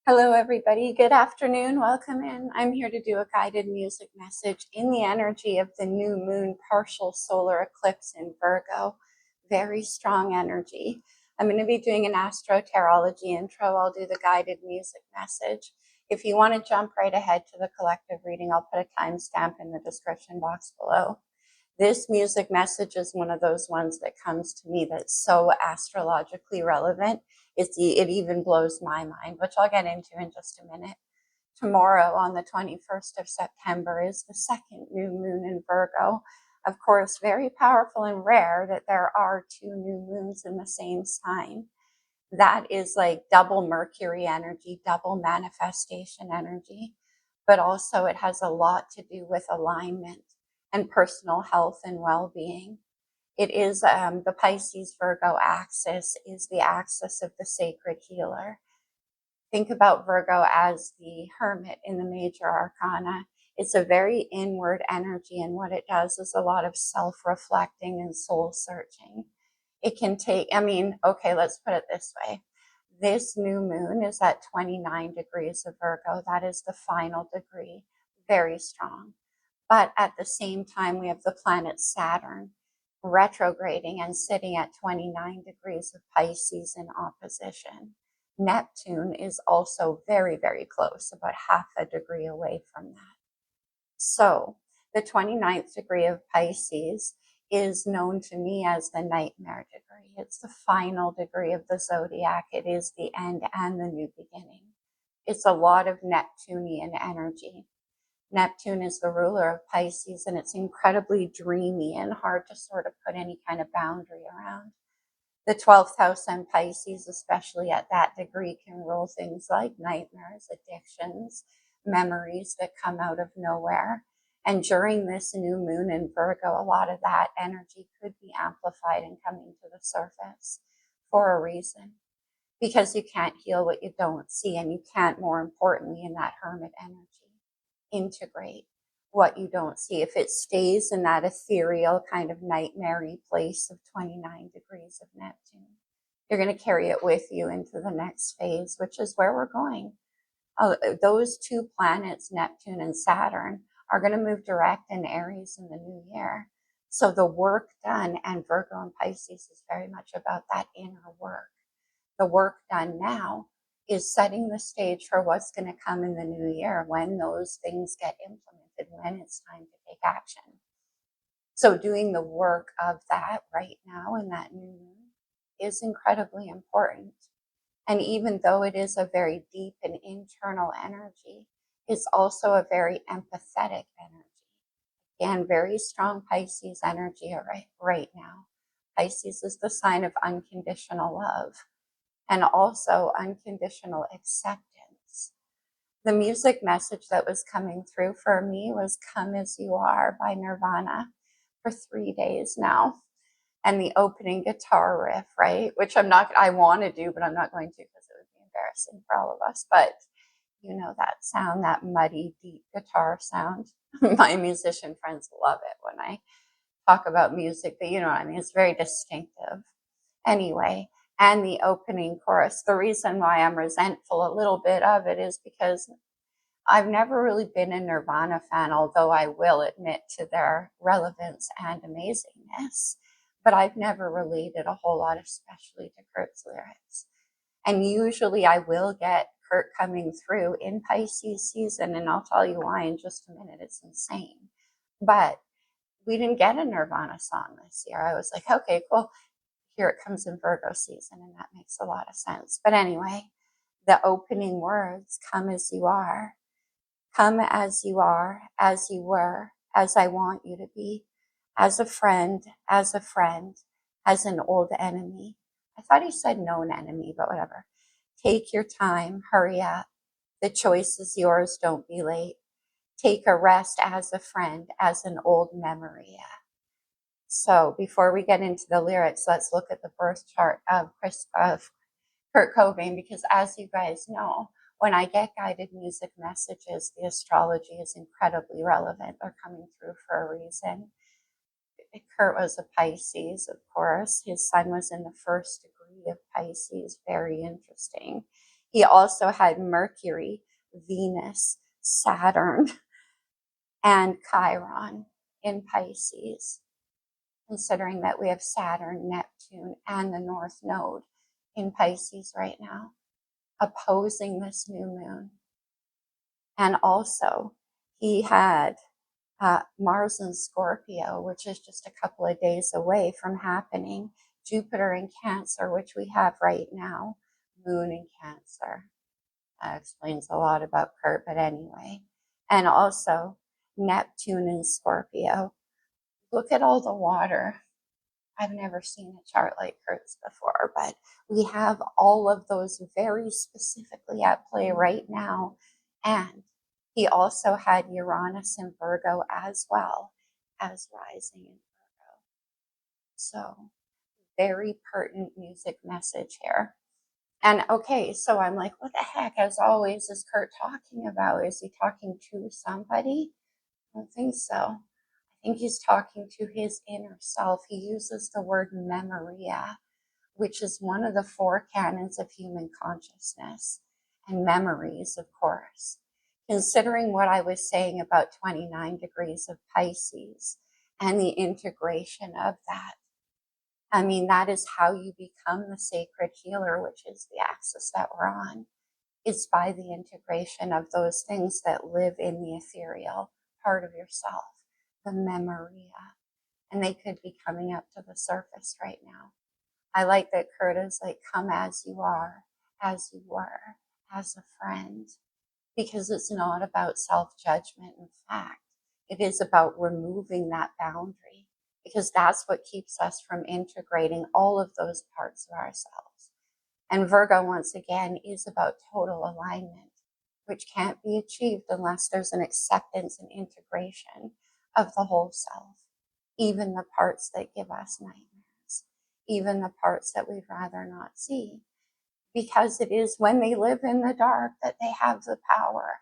Hello, everybody. Good afternoon. Welcome in. I'm here to do a guided music message in the energy of the new moon partial solar eclipse in Virgo. Very strong energy. I'm going to be doing an AstroTarology intro. I'll do the guided music message. If you want to jump right ahead to the collective reading, I'll put a timestamp in the description box below. This music message is one of those ones that comes to me that's so astrologically relevant. It even blows my mind, which I'll get into in just a minute. Tomorrow, on the 21st of September, is the second new moon in Virgo. Of course, very powerful and rare that there are two new moons in the same sign. That is like double Mercury energy, double manifestation energy, but also it has a lot to do with alignment and personal health and well-being. It is the Pisces Virgo axis is the axis of the sacred healer. Think about Virgo as the hermit in the major arcana. It's a very inward energy, and what it does is a lot of self-reflecting and soul searching. It can take, okay, let's put it this way. This new moon is at 29 degrees of Virgo. That is the final degree, very strong. But at the same time, we have the planet Saturn retrograding and sitting at 29 degrees of Pisces in opposition. Neptune is also very, very close, about half a degree away from that. So the 29th degree of Pisces is known to me as the nightmare degree. It's the final degree of the zodiac. It is the end and the new beginning. It's a lot of Neptunian energy. Neptune is the ruler of Pisces, and it's incredibly dreamy and hard to sort of put any kind of boundary around. The 12th house and Pisces, especially at that degree, can rule things like nightmares, addictions, memories that come out of nowhere. And during this new moon in Virgo, a lot of that energy could be amplified and coming to the surface for a reason. Because you can't heal what you don't see, and you can't, more importantly, in that hermit energy, integrate what you don't see. If it stays in that ethereal kind of nightmare-y place of 29 degrees of Neptune, you're going to carry it with you into the next phase, which is where we're going. Those two planets, Neptune and Saturn, are going to move direct in Aries in the new year. So the work done, and Virgo and Pisces is very much about that inner work. The work done now is setting the stage for what's going to come in the new year when those things get implemented, when it's time to take action. So doing the work of that right now in that new moon is incredibly important. And even though it is a very deep and internal energy, it's also a very empathetic energy. Again, very strong Pisces energy right now. Pisces is the sign of unconditional love and also unconditional acceptance. The music message that was coming through for me was Come As You Are by Nirvana for 3 days now. And the opening guitar riff, right? Which I want to do, but I'm not going to because it would be embarrassing for all of us. But you know that sound, that muddy, deep guitar sound. My musician friends love it when I talk about music, but you know what I mean? It's very distinctive. Anyway, and the opening chorus. The reason why I'm resentful a little bit of it is because I've never really been a Nirvana fan, although I will admit to their relevance and amazingness. But I've never related a whole lot, especially to Kurt's lyrics. And usually I will get Kurt coming through in Pisces season, and I'll tell you why in just a minute. It's insane. But we didn't get a Nirvana song this year. I was like, okay, cool. Here it comes in Virgo season, and that makes a lot of sense. But anyway, the opening words, come as you are, come as you are, as you were, as I want you to be, as a friend, as an old enemy. I thought he said known enemy, but whatever. Take your time, hurry up. The choice is yours, don't be late. Take a rest as a friend, as an old memory. So before we get into the lyrics, let's look at the birth chart of Kurt Cobain, because as you guys know, when I get guided music messages, the astrology is incredibly relevant. They're coming through for a reason. Kurt was a Pisces, of course. His sun was in the first degree of Pisces. Very interesting. He also had Mercury, Venus, Saturn, and Chiron in Pisces, considering that we have Saturn, Neptune, and the North Node in Pisces right now, opposing this new moon. And also, he had Mars in Scorpio, which is just a couple of days away from happening, Jupiter in Cancer, which we have right now, Moon in Cancer. That explains a lot about Kurt, but anyway. And also Neptune in Scorpio. Look at all the water. I've never seen a chart like Kurt's before, but we have all of those very specifically at play right now. And he also had Uranus in Virgo as well as rising in Virgo. So very pertinent music message here. And okay, so I'm like, what the heck, as always, is Kurt talking about? Is he talking to somebody? I don't think so. I think he's talking to his inner self. He uses the word memoria, which is one of the four canons of human consciousness, and memories, of course. Considering what I was saying about 29 degrees of Pisces and the integration of that, I mean, that is how you become the sacred healer, which is the axis that we're on. It's by the integration of those things that live in the ethereal part of yourself, the memoria. And they could be coming up to the surface right now. I like that Kurt is like, come as you are, as you were, as a friend, because it's not about self-judgment and fact. It is about removing that boundary, because that's what keeps us from integrating all of those parts of ourselves. And Virgo, once again, is about total alignment, which can't be achieved unless there's an acceptance and integration of the whole self, even the parts that give us nightmares, even the parts that we'd rather not see, because it is when they live in the dark that they have the power.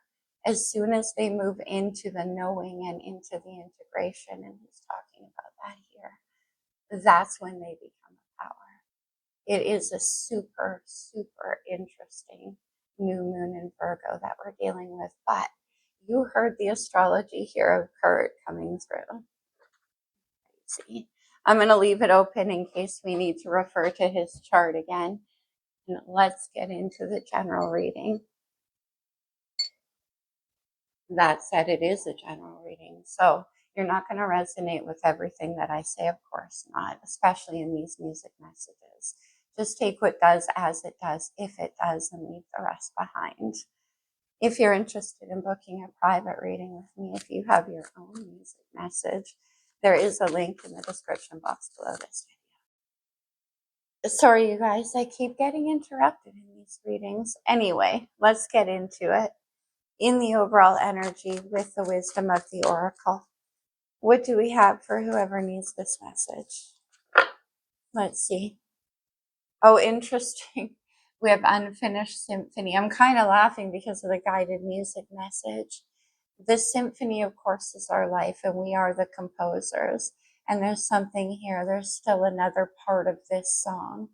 As soon as they move into the knowing and into the integration, and he's talking about that here, that's when they become a power. It is a super, super interesting new moon in Virgo that we're dealing with. But you heard the astrology here of Kurt coming through. See, I'm going to leave it open in case we need to refer to his chart again. And let's get into the general reading. That said, it is a general reading. So you're not going to resonate with everything that I say, of course not, especially in these music messages. Just take what does as it does, if it does, and leave the rest behind. If you're interested in booking a private reading with me, if you have your own music message, there is a link in the description box below this video. Sorry, you guys, I keep getting interrupted in these readings. Anyway, let's get into it. In the overall energy with the wisdom of the oracle, what do we have for whoever needs this message? Let's see. Oh, interesting. We have unfinished symphony. I'm kind of laughing because of the guided music message. This symphony, of course, is our life, and we are the composers. And there's something here. There's still another part of this song.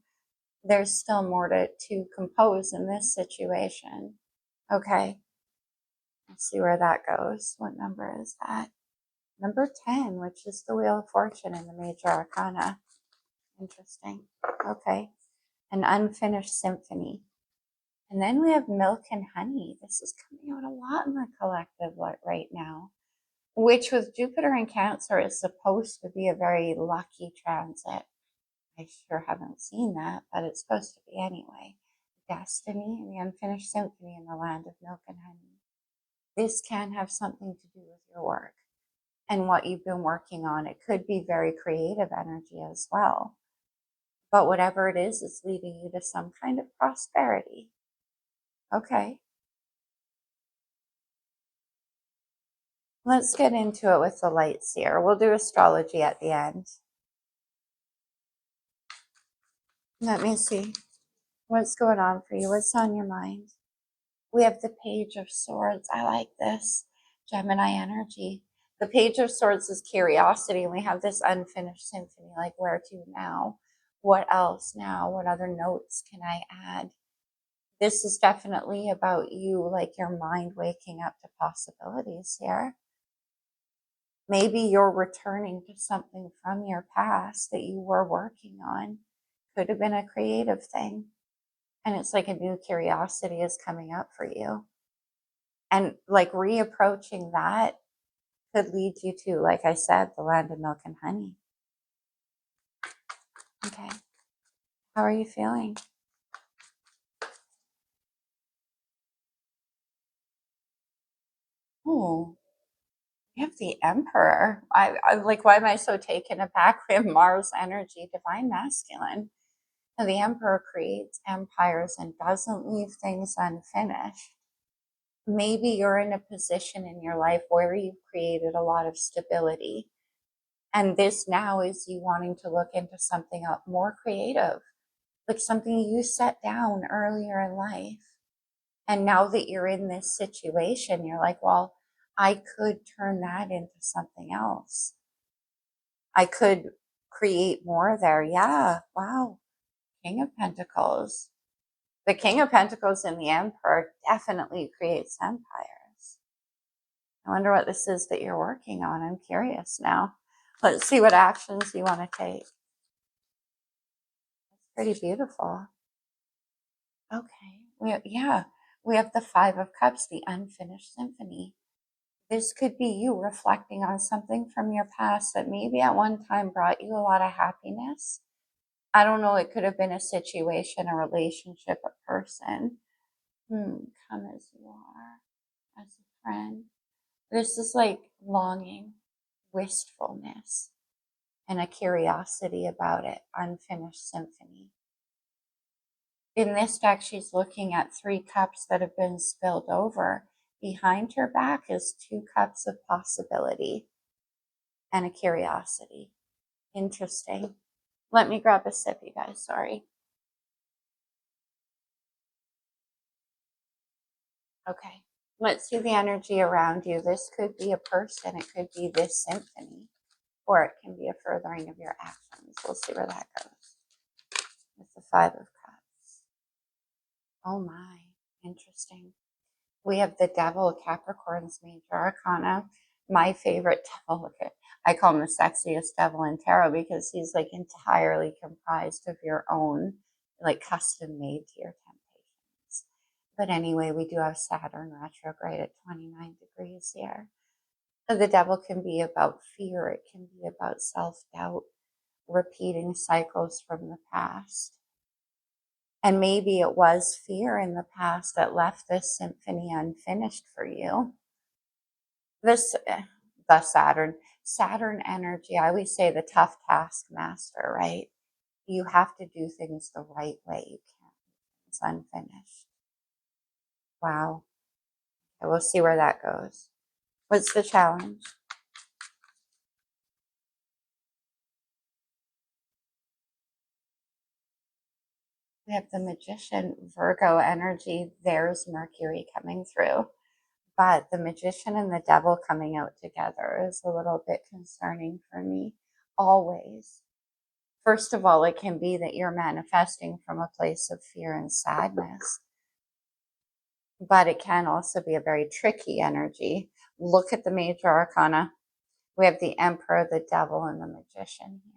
There's still more to compose in this situation. Okay. Let's see where that goes. What number is that? Number 10, which is the Wheel of Fortune in the Major Arcana. Interesting. Okay. An unfinished symphony. And then we have Milk and Honey. This is coming out a lot in the collective right now, which with Jupiter in Cancer is supposed to be a very lucky transit. I sure haven't seen that, but it's supposed to be anyway. Destiny and the Unfinished Symphony in the Land of Milk and Honey. This can have something to do with your work and what you've been working on. It could be very creative energy as well. But whatever it is, it's leading you to some kind of prosperity. Okay. Let's get into it with the light seer. We'll do astrology at the end. Let me see. What's going on for you? What's on your mind? We have the Page of Swords. I like this. Gemini energy. The Page of Swords is curiosity, and we have this unfinished symphony, like where to now? What else now? What other notes can I add? This is definitely about you, like your mind waking up to possibilities here. Maybe you're returning to something from your past that you were working on. Could have been a creative thing. And it's like a new curiosity is coming up for you. And like reapproaching that could lead you to, like I said, the land of milk and honey. Okay. How are you feeling? Oh, you have the Emperor. I like, why am I so taken aback? We have Mars energy, divine masculine. And the Emperor creates empires and doesn't leave things unfinished. Maybe you're in a position in your life where you've created a lot of stability. And this now is you wanting to look into something more creative, like something you set down earlier in life. And now that you're in this situation, you're like, well, I could turn that into something else. I could create more there. Yeah. Wow. King of Pentacles. The King of Pentacles and the Emperor definitely creates empires. I wonder what this is that you're working on. I'm curious now. Let's see what actions you want to take. It's pretty beautiful. Okay. We have the Five of Cups, the unfinished symphony. This could be you reflecting on something from your past that maybe at one time brought you a lot of happiness. I don't know. It could have been a situation, a relationship, a person. Come as you are, as a friend. This is like longing, wistfulness, and a curiosity about it. Unfinished symphony. In this deck, she's looking at 3 cups that have been spilled over. Behind her back is 2 cups of possibility and a curiosity. Interesting. Let me grab a sip, you guys. Sorry. Okay. Let's see the energy around you. This could be a person. It could be this symphony. Or it can be a furthering of your actions. We'll see where that goes. With the Five of Cups. Oh my. Interesting. We have the Devil, Capricorn's major arcana. My favorite devil. Look at, I call him the sexiest devil in tarot because he's like entirely comprised of your own, like custom made to your temptations. But anyway, we do have Saturn retrograde at 29 degrees here. So the devil can be about fear. It can be about self-doubt, repeating cycles from the past. And maybe it was fear in the past that left this symphony unfinished for you. The Saturn energy, I always say the tough taskmaster, right? You have to do things the right way. You can't. It's unfinished. Wow. Okay, we'll see where that goes. What's the challenge? We have the Magician, Virgo energy. There's Mercury coming through. But the Magician and the Devil coming out together is a little bit concerning for me, always. First of all, it can be that you're manifesting from a place of fear and sadness, but it can also be a very tricky energy. Look at the major arcana. We have the Emperor, the Devil, and the Magician here.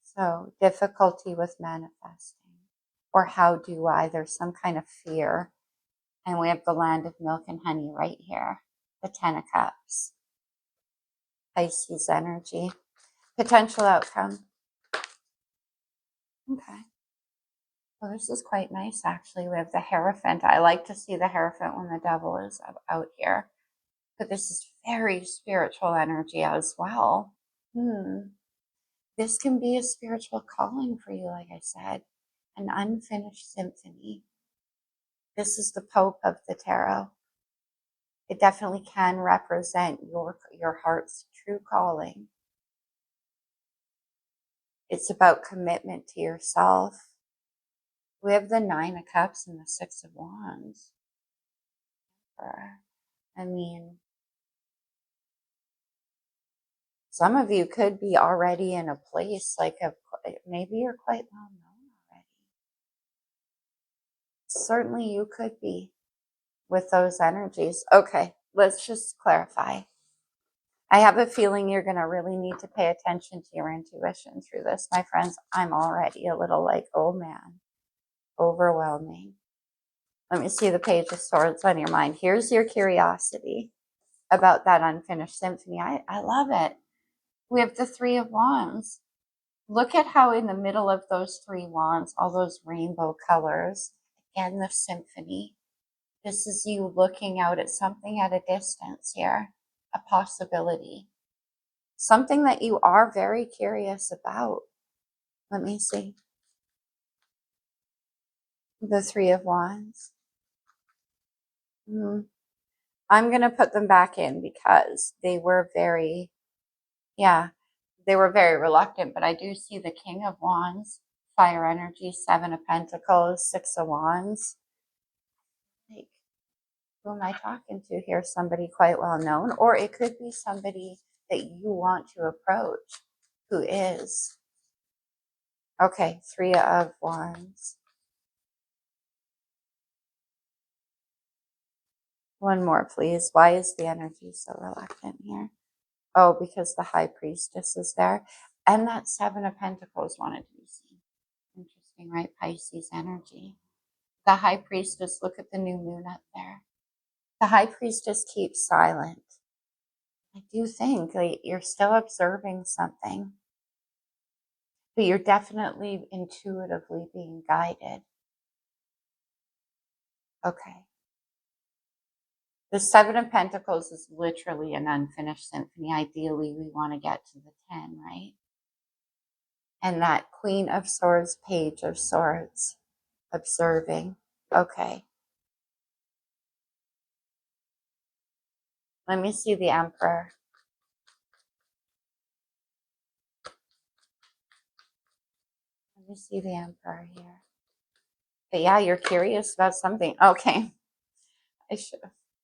So difficulty with manifesting. Or how do I? There's some kind of fear. And we have the land of milk and honey right here. The 10 of Cups. Pisces energy. Potential outcome. Okay. Well, this is quite nice, actually. We have the Hierophant. I like to see the Hierophant when the devil is out here. But this is very spiritual energy as well. This can be a spiritual calling for you, like I said. An unfinished symphony. This is the Pope of the Tarot. It definitely can represent your heart's true calling. It's about commitment to yourself. We have the 9 of Cups and the 6 of Wands. I mean, some of you could be already in a place maybe you're quite well known already. certainly you could be with those energies. Okay, let's just clarify. I have a feeling you're going to really need to pay attention to your intuition through this, my friends. I'm already a little like, oh man, overwhelming. Let me see the Page of Swords on your mind. Here's your curiosity about that unfinished symphony. I love it. We have the Three of Wands. Look at how in the middle of those three wands, all those rainbow colors, again, the symphony. This is you looking out at something at a distance here, a possibility, something that you are very curious about. Let me see. The Three of Wands. I'm going to put them back in because they were very, they were very reluctant, but I do see the King of Wands, fire energy, Seven of Pentacles, Six of Wands. Like, who am I talking to here? Somebody quite well known, or it could be somebody that you want to approach who is. Okay, Three of Wands. One more, please. Why is the energy so reluctant here? Oh, because the High Priestess is there. And that Seven of Pentacles wanted to be seen. Interesting, right? Pisces energy. The High Priestess, look at the new moon up there. The High Priestess keeps silent. I do think like, you're still observing something, but you're definitely intuitively being guided. Okay. The Seven of Pentacles is literally an unfinished symphony. Ideally, we want to get to the 10, right? And that Queen of Swords, Page of Swords, observing. Okay. Let me see the Emperor. Let me see the Emperor here. But yeah, you're curious about something. Okay. I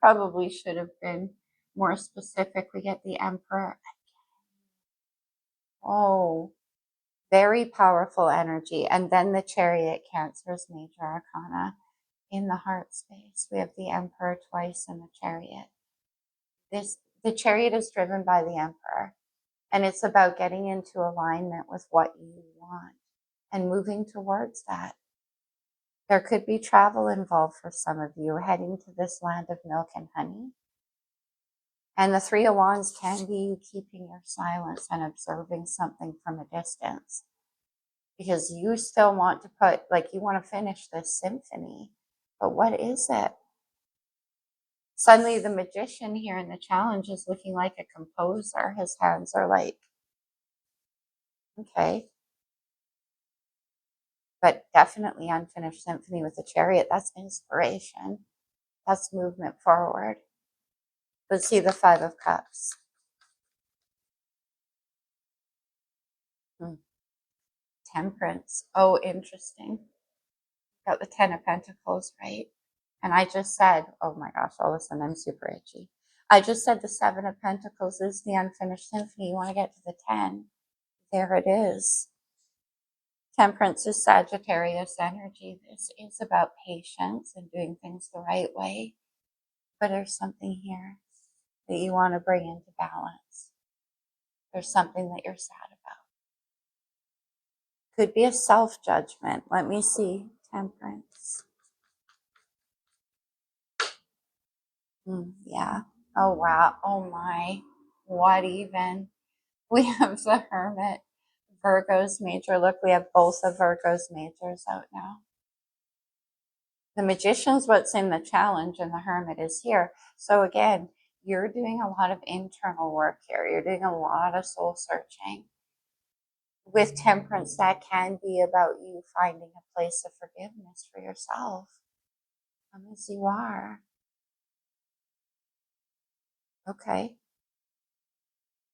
probably should have been more specific. We get the Emperor. Oh, very powerful energy. And then the Chariot, Cancer's major arcana. In the heart space, we have the Emperor twice in the Chariot. The Chariot is driven by the Emperor, and it's about getting into alignment with what you want and moving towards that. There could be travel involved for some of you, heading to this land of milk and honey. And the Three of Wands can be you keeping your silence and observing something from a distance, because you still want to you want to finish this symphony. But what is it? Suddenly the Magician here in the challenge is looking like a composer. His hands are like, okay. But definitely unfinished symphony with the Chariot. That's inspiration. That's movement forward. Let's see the Five of Cups. Temperance. Oh, interesting. Got the Ten of Pentacles, right? And I just said, oh my gosh, all of a sudden I'm super itchy. I just said the Seven of Pentacles is the unfinished symphony. You want to get to the 10. There it is. Temperance is Sagittarius energy. This is about patience and doing things the right way. But there's something here that you want to bring into balance. There's something that you're sad about. Could be a self-judgment. Let me see. Temperance. Yeah. Oh, wow. Oh, my. What even? We have the Hermit, Virgo's major. Look, we have both of Virgo's majors out now. The Magician's what's in the challenge, and the Hermit is here. So again, you're doing a lot of internal work here. You're doing a lot of soul searching. With Temperance, that can be about you finding a place of forgiveness for yourself. As you are. Okay.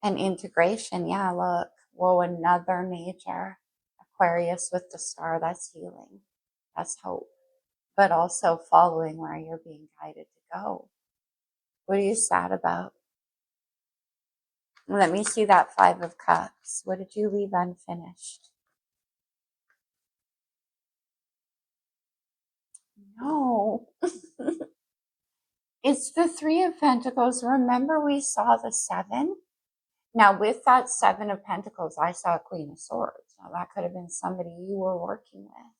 And integration, yeah, look. Whoa, another major. Aquarius with the star, that's healing. That's hope. But also following where you're being guided to go. What are you sad about? Let me see that Five of Cups. What did you leave unfinished? No. It's the Three of Pentacles. Remember we saw the Seven? Now with that Seven of Pentacles, I saw a Queen of Swords. Now that could have been somebody you were working with.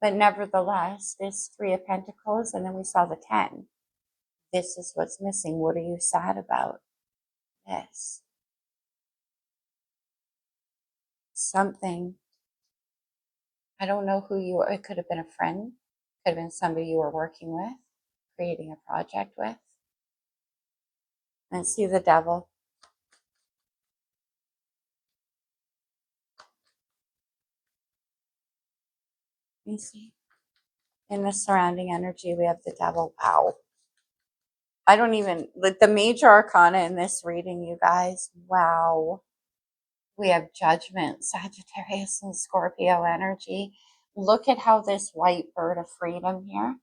But nevertheless, this Three of Pentacles, and then we saw the 10. This is what's missing. What are you sad about? This. Something. I don't know who you are. It could have been a friend. Could have been somebody you were working with, creating a project with. And see the Devil. You see? In the surrounding energy, we have the Devil. Wow. I don't even, like the major arcana in this reading, you guys. Wow. We have Judgment, Sagittarius, and Scorpio energy. Look at how this white bird of freedom here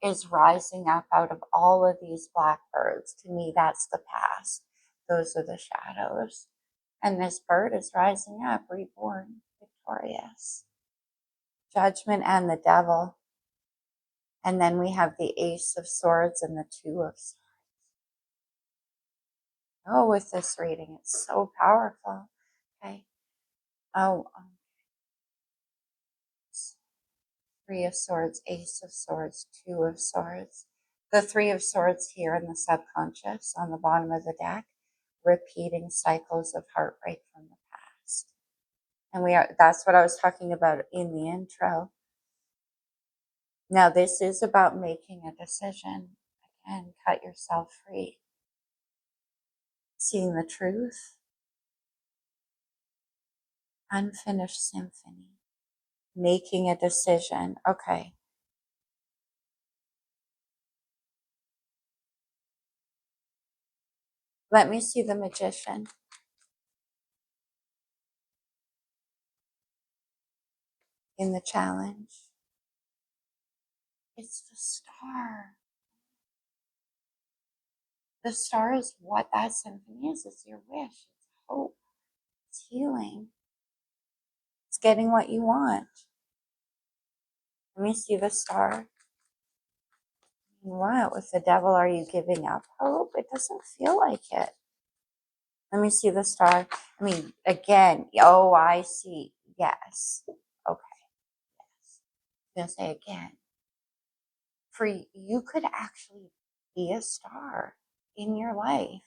is rising up out of all of these black birds. To me, that's the past. Those are the shadows. And this bird is rising up, reborn, victorious. Judgment and the Devil. And then we have the Ace of Swords and the Two of Swords. Oh, with this reading, it's so powerful. Okay. Oh, Three of Swords, Ace of Swords, Two of Swords. The Three of Swords here in the subconscious on the bottom of the deck, repeating cycles of heartbreak from the past. And that's what I was talking about in the intro. Now this is about making a decision. Again, cut yourself free. Seeing the truth. Unfinished symphony. Making a decision. Okay. Let me see the Magician. In the challenge. It's the Star. The Star is what that symphony is. It's your wish. It's hope. It's healing. It's getting what you want. Let me see the Star. What? With the Devil, are you giving up hope? It doesn't feel like it. Let me see the Star. I mean, again, oh, I see. Yes. Okay. Yes. I'm going to say again. For you could actually be a star in your life,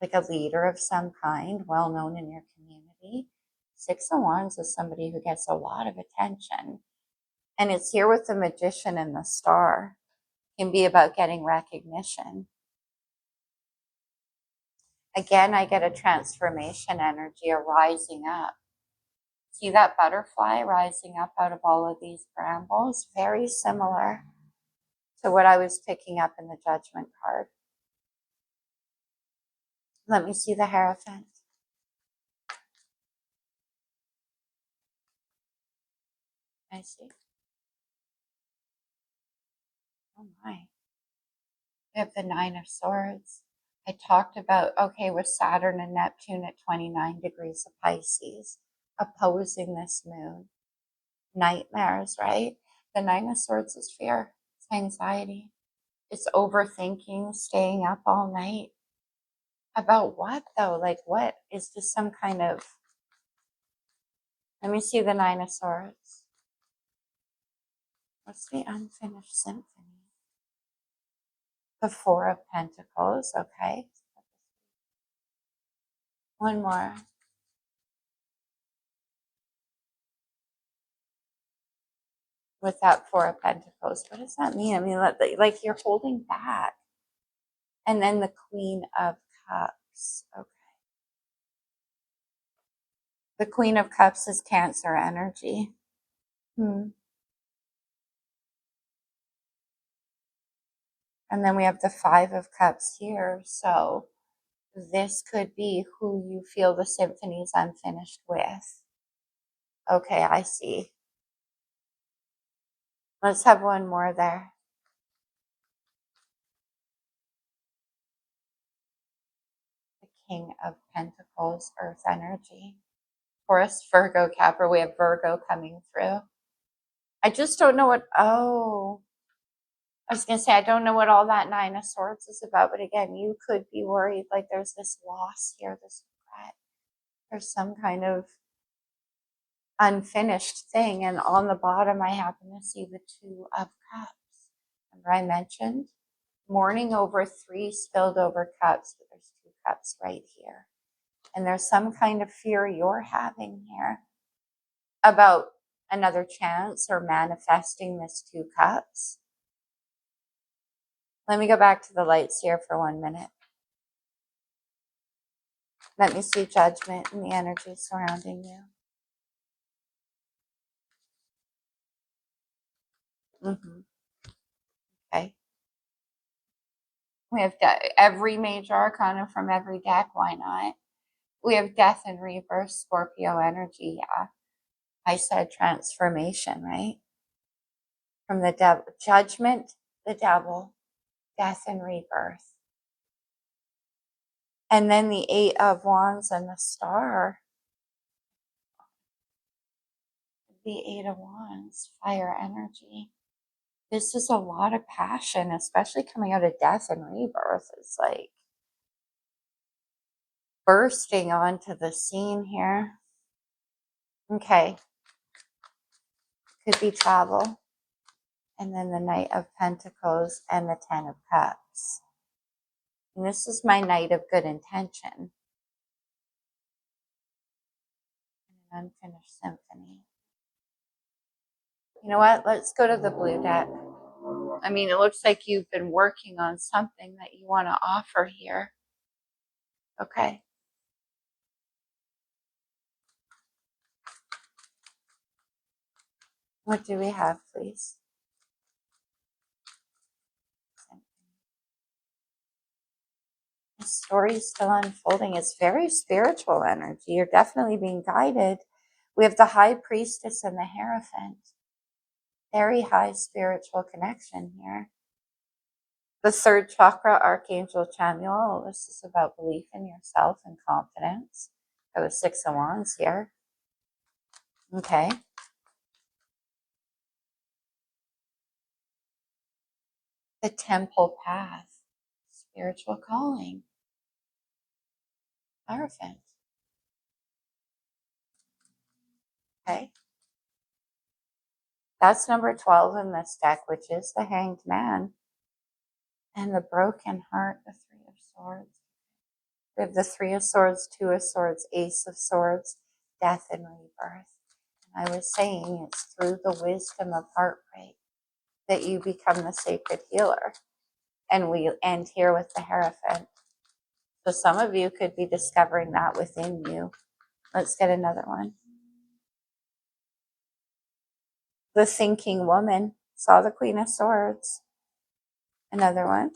like a leader of some kind, well known in your community. Six of Wands is somebody who gets a lot of attention. And it's here with the Magician and the Star. It can be about getting recognition. Again, I get a transformation energy, a rising up. See that butterfly rising up out of all of these brambles? Very similar to what I was picking up in the Judgment card. Let me see the Hierophant. I see. Oh my. We have the Nine of Swords. I talked about, okay, with Saturn and Neptune at 29 degrees of Pisces, opposing this moon. Nightmares, right? The Nine of Swords is fear. It's anxiety. It's overthinking, staying up all night. About what, though? Like, what? Is this some kind of... Let me see the Nine of Swords. What's the unfinished symphony? The Four of Pentacles, okay. One more. With that Four of Pentacles. What does that mean? I mean, like you're holding back. And then the Queen of Cups. Okay. The Queen of Cups is Cancer energy. And then we have the Five of Cups here. So this could be who you feel the symphony's unfinished with. Okay, I see. Let's have one more there. The King of Pentacles, Earth energy. Taurus, Virgo, Capricorn. We have Virgo coming through. I just don't know what... Oh. I was going to say, I don't know what all that Nine of Swords is about, but again, you could be worried like there's this loss here, this regret. There's some kind of unfinished thing. And on the bottom, I happen to see the Two of Cups. Remember I mentioned mourning over 3 spilled over cups, but there's 2 cups right here. And there's some kind of fear you're having here about another chance or manifesting this 2 cups. Let me go back to the lights here for 1 minute. Let me see judgment and the energy surrounding you. Okay. We have every major arcana from every deck. Why not? We have death and rebirth, Scorpio energy. Yeah. I said transformation, right? From the devil, judgment, the devil, death and rebirth. And then the 8 of Wands and the star. The 8 of Wands, fire energy. This is a lot of passion, especially coming out of death and rebirth. It's like bursting onto the scene here. Okay. Could be travel. And then the Knight of Pentacles and the 10 of Cups. And this is my night of good intention. An unfinished symphony. You know what? Let's go to the blue deck. I mean, it looks like you've been working on something that you want to offer here. Okay. What do we have, please? The story is still unfolding. It's very spiritual energy. You're definitely being guided. We have the High Priestess and the Hierophant. Very high spiritual connection here. The 3rd chakra, Archangel Chamuel. This is about belief in yourself and confidence. Got the 6 of Wands here. Okay. The Temple Path. Spiritual calling. Hierophant. Okay. That's number 12 in this deck, which is the Hanged Man. And the Broken Heart, the 3 of Swords. We have the 3 of Swords, 2 of Swords, Ace of Swords, death and rebirth. And I was saying it's through the wisdom of heartbreak that you become the sacred healer. And we end here with the Hierophant. So some of you could be discovering that within you. Let's get another one. The Thinking Woman. Saw the Queen of Swords. Another one.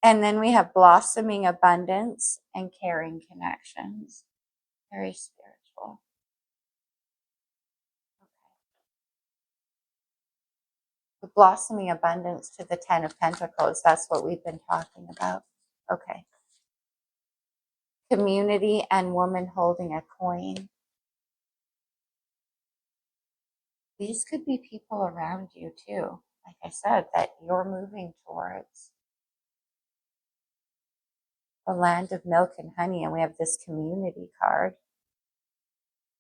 And then we have Blossoming Abundance and Caring Connections. Very spiritual. The Blossoming Abundance to the 10 of Pentacles. That's what we've been talking about. Okay. Community and woman holding a coin. These could be people around you too. Like I said, that you're moving towards. The land of milk and honey. And we have this community card.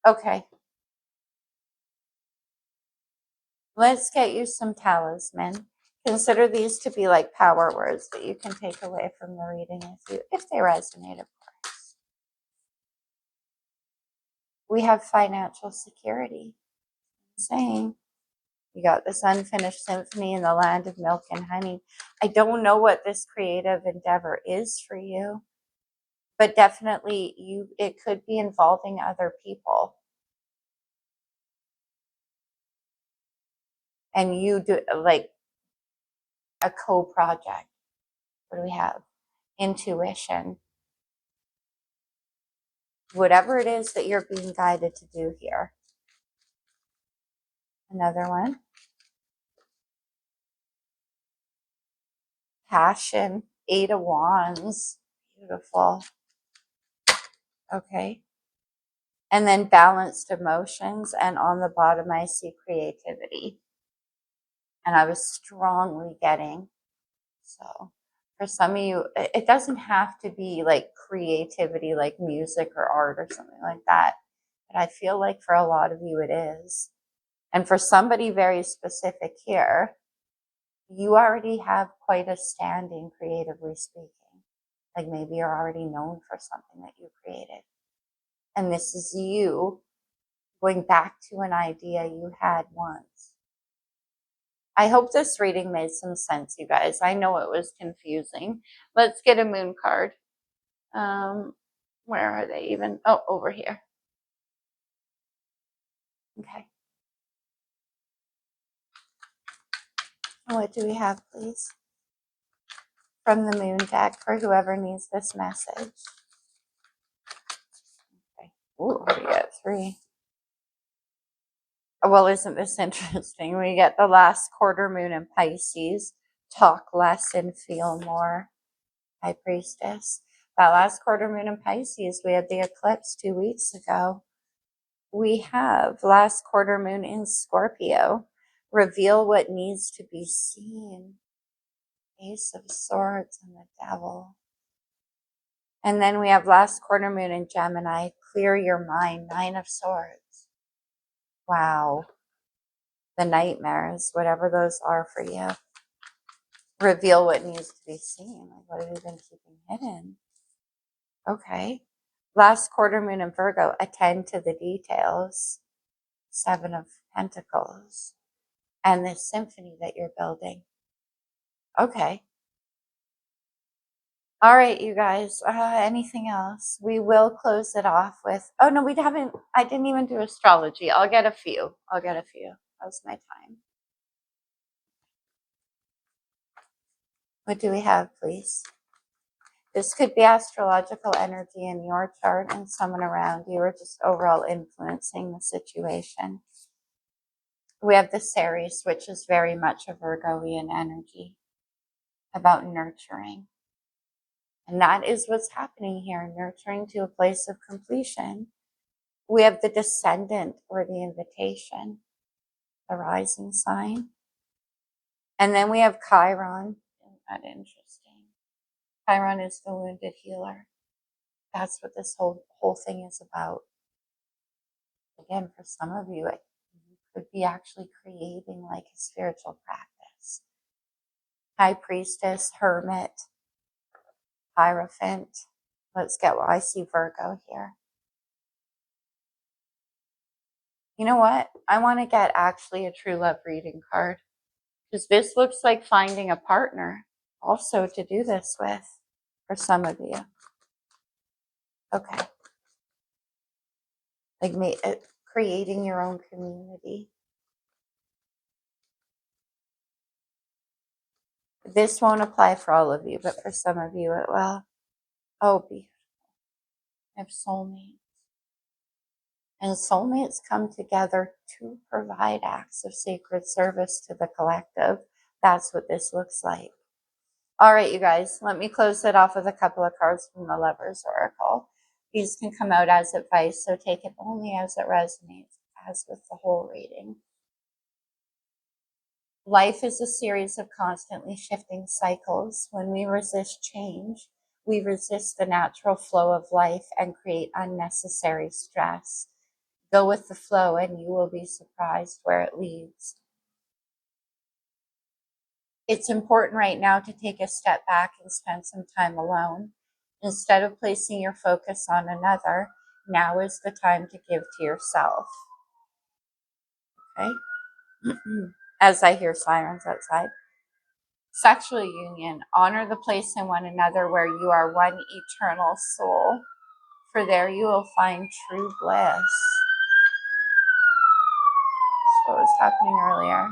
Okay. Let's get you some talisman. Consider these to be like power words that you can take away from the reading if they resonate, of course. We have financial security. Saying you got this unfinished symphony in the land of milk and honey. I don't know what this creative endeavor is for you, but definitely it could be involving other people. And you do like a co-project. What do we have? Intuition. Whatever it is that you're being guided to do here. Another one. Passion. 8 of Wands. Beautiful. Okay. And then balanced emotions. And on the bottom, I see creativity. And I was strongly getting, so for some of you, it doesn't have to be like creativity, like music or art or something like that. But I feel like for a lot of you, it is. And for somebody very specific here, you already have quite a standing, creatively speaking. Like maybe you're already known for something that you created. And this is you going back to an idea you had once. I hope this reading made some sense, you guys. I know it was confusing. Let's get a moon card. Where are they even? Oh, over here. Okay. What do we have, please? From the moon deck for whoever needs this message. Okay. Ooh, we get 3. Well, isn't this interesting? We get the last quarter moon in Pisces. Talk less and feel more. High Priestess. That last quarter moon in Pisces, we had the eclipse 2 weeks ago. We have last quarter moon in Scorpio. Reveal what needs to be seen. Ace of Swords and the Devil. And then we have last quarter moon in Gemini. Clear your mind. 9 of Swords. Wow. The nightmares, whatever those are for you. Reveal what needs to be seen. Like, what have you been keeping hidden? Okay. Last quarter moon in Virgo. Attend to the details. 7 of Pentacles. And this symphony that you're building. Okay. All right, you guys. Anything else? We will close it off with, oh no, we haven't, I didn't even do astrology. I'll get a few. How's my time? What do we have, please? This could be astrological energy in your chart and someone around you, or just overall influencing the situation. We have the Ceres, which is very much a Virgoian energy, about nurturing. And that is what's happening here, nurturing to a place of completion. We have the Descendant, or the Invitation, the rising sign. And then we have Chiron. Isn't that interesting? Chiron is the wounded healer. That's what this whole thing is about. Again, for some of you, it could be actually creating like a spiritual practice. High Priestess, Hermit, Hierophant. Let's get, well, I see Virgo here. You know what? I want to get actually a true love reading card, because this looks like finding a partner also to do this with for some of you. Okay. Like creating your own community. This won't apply for all of you, but for some of you it will. Oh, beautiful. I have soulmates. And soulmates come together to provide acts of sacred service to the collective. That's what this looks like. All right, you guys, let me close it off with a couple of cards from the Lover's Oracle. These can come out as advice, so take it only as it resonates, as with the whole reading. Life is a series of constantly shifting cycles. When we resist change, we resist the natural flow of life and create unnecessary stress. Go with the flow and you will be surprised where it leads. It's important right now to take a step back and spend some time alone. Instead of placing your focus on another, now is the time to give to yourself. Okay? As I hear sirens outside. Sexual union. Honor the place in one another where you are one eternal soul. For there you will find true bliss. That's what was happening earlier.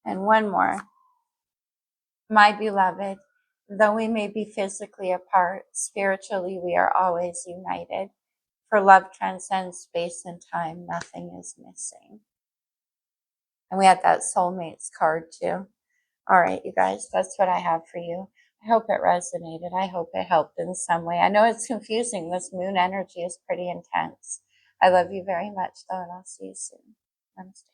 And one more. My beloved, though we may be physically apart, spiritually we are always united. For love transcends space and time, nothing is missing. And we had that soulmates card too. All right, you guys, that's what I have for you. I hope it resonated. I hope it helped in some way. I know it's confusing. This moon energy is pretty intense. I love you very much, though, and I'll see you soon. Namaste.